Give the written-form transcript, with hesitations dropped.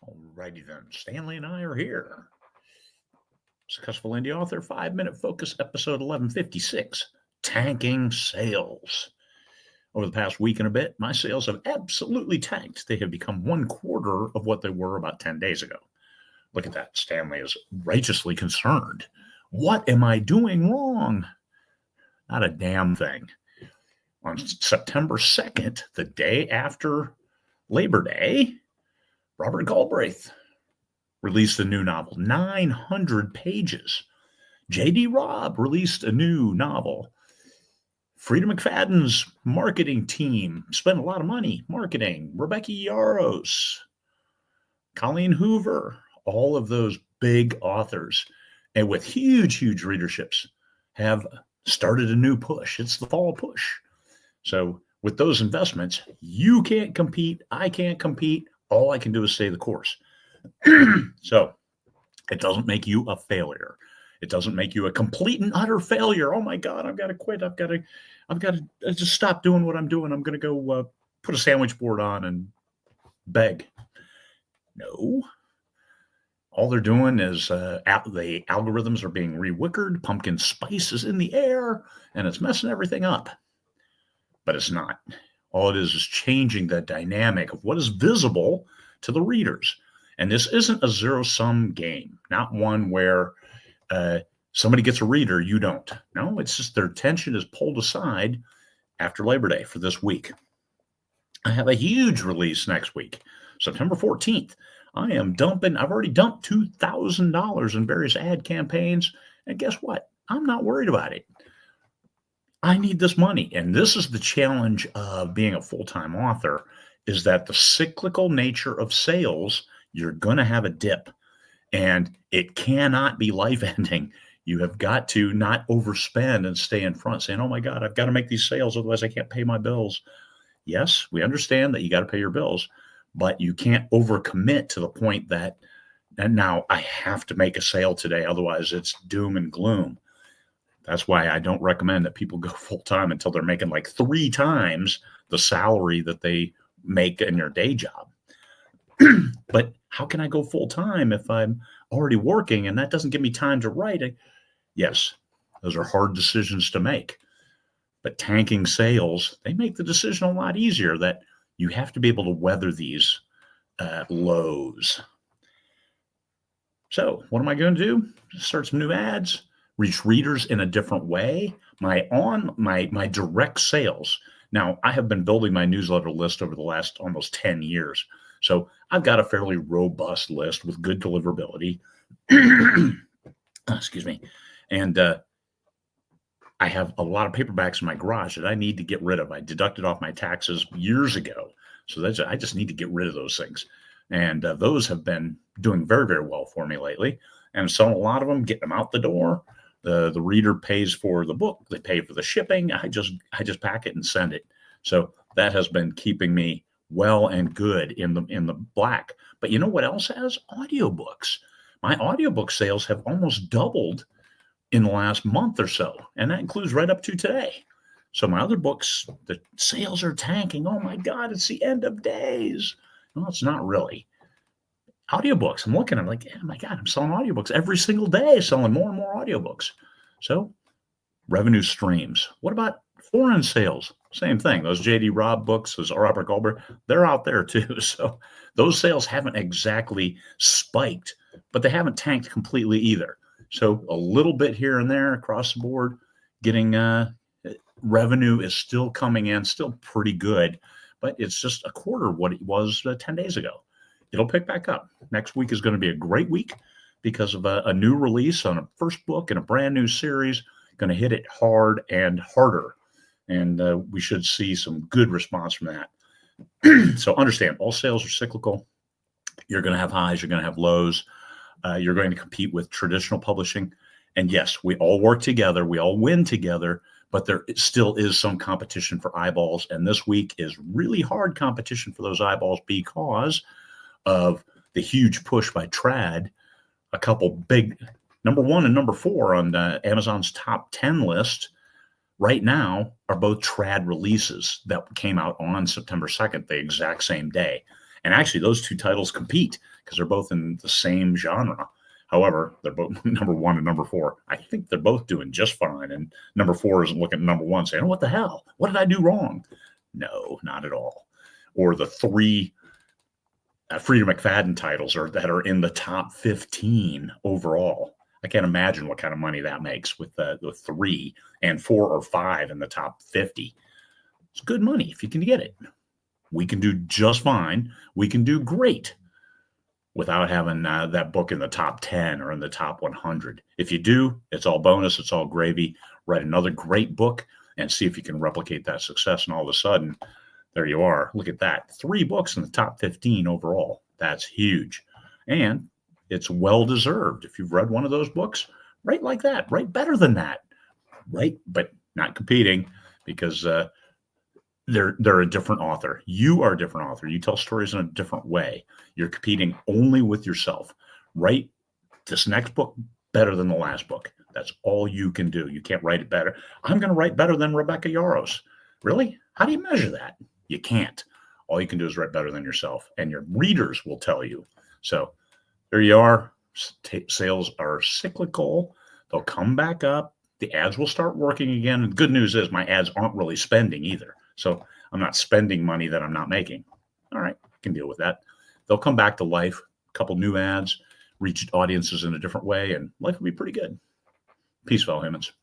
Alrighty then, Stanley and I are here. Successful indie author, 5-minute focus, episode 1156, tanking sales. Over the past week and a bit, my sales have absolutely tanked. They have become 1/4 of what they were about 10 days ago. Look at that. Stanley is righteously concerned. What am I doing wrong? Not a damn thing. On September 2nd, the day after Labor Day, Robert Galbraith released a new novel, 900 pages. J.D. Robb released a new novel. Frida McFadden's marketing team spent a lot of money marketing. Rebecca Yarros, Colleen Hoover, all of those big authors, and with huge, huge readerships, have started a new push. It's the fall push. So with those investments, you can't compete. I can't compete. All I can do is stay the course. So it doesn't make you a failure. It doesn't make you a complete and utter failure. Oh my God, I've got to quit. I've got to just stop doing what I'm doing. I'm going to go put a sandwich board on and beg. No. All they're doing is the algorithms are being rewickered. Pumpkin spice is in the air and it's messing everything up. But it's not. All it is changing the dynamic of what is visible to the readers. And this isn't a zero-sum game, not one where somebody gets a reader, you don't. No, it's just their attention is pulled aside after Labor Day for this week. I have a huge release next week, September 14th. I've already dumped $2,000 in various ad campaigns. And guess what? I'm not worried about it. I need this money. And this is the challenge of being a full-time author, is that the cyclical nature of sales, you're going to have a dip. And it cannot be life-ending. You have got to not overspend and stay in front saying, oh my God, I've got to make these sales, otherwise I can't pay my bills. Yes, we understand that you got to pay your bills, but you can't overcommit to the point that now I have to make a sale today, otherwise it's doom and gloom. That's why I don't recommend that people go full-time until they're making like 3 times the salary that they make in their day job. But how can I go full-time if I'm already working and that doesn't give me time to write? Yes, those are hard decisions to make. But tanking sales, they make the decision a lot easier, that you have to be able to weather these lows. So what am I going to do? Start some new ads, reach readers in a different way. My direct sales. Now, I have been building my newsletter list over the last almost 10 years. So I've got a fairly robust list with good deliverability. Excuse me. And I have a lot of paperbacks in my garage that I need to get rid of. I deducted off my taxes years ago. So I just need to get rid of those things. And those have been doing very, very well for me lately. And selling a lot of them, getting them out the door. The reader pays for the book. They pay for the shipping. I just pack it and send it. So that has been keeping me well and good in the black. But you know what else has? Audiobooks. My audiobook sales have almost doubled in the last month or so. And that includes right up to today. So my other books, the sales are tanking. Oh my God, it's the end of days. No, it's not really. Audiobooks. I'm like, oh my God, I'm selling audiobooks every single day, selling more and more audiobooks. So revenue streams. What about foreign sales? Same thing. Those J.D. Robb books, those Robert Galbraith, they're out there too. So those sales haven't exactly spiked, but they haven't tanked completely either. So a little bit here and there across the board, getting revenue is still coming in, still pretty good, but it's just a quarter of what it was 10 days ago. It'll pick back up. Next week is going to be a great week because of a new release on a first book in a brand new series. Going to hit it hard and harder. And we should see some good response from that. So understand, all sales are cyclical. You're going to have highs. You're going to have lows. You're going to compete with traditional publishing. And yes, we all work together. We all win together. But there still is some competition for eyeballs. And this week is really hard competition for those eyeballs because of the huge push by trad. A couple big, number 1 and number 4 on Amazon's top 10 list right now are both trad releases that came out on September 2nd, the exact same day. And actually, those two titles compete because they're both in the same genre. However, they're both number 1 and number 4. I think they're both doing just fine. And number 4 isn't looking at number 1 saying, oh, what the hell? What did I do wrong? No, not at all. Or the 3 Freedom McFadden titles that are in the top 15 overall. I can't imagine what kind of money that makes with the 3 and 4 or 5 in the top 50. It's good money if you can get it. We can do just fine. We can do great without having that book in the top 10 or in the top 100. If you do, it's all bonus. It's all gravy. Write another great book and see if you can replicate that success. And all of a sudden, there you are. Look at that. 3 books in the top 15 overall. That's huge. And it's well-deserved. If you've read one of those books, write like that. Write better than that. Right? But not competing because they're a different author. You are a different author. You tell stories in a different way. You're competing only with yourself. Write this next book better than the last book. That's all you can do. You can't write it better. I'm going to write better than Rebecca Yarros. Really? How do you measure that? You can't. All you can do is write better than yourself, and your readers will tell you. So there you are. Sales are cyclical. They'll come back up. The ads will start working again. And the good news is my ads aren't really spending either. So I'm not spending money that I'm not making. All right, I can deal with that. They'll come back to life, a couple new ads, reach audiences in a different way, and life will be pretty good. Peace, fellow humans.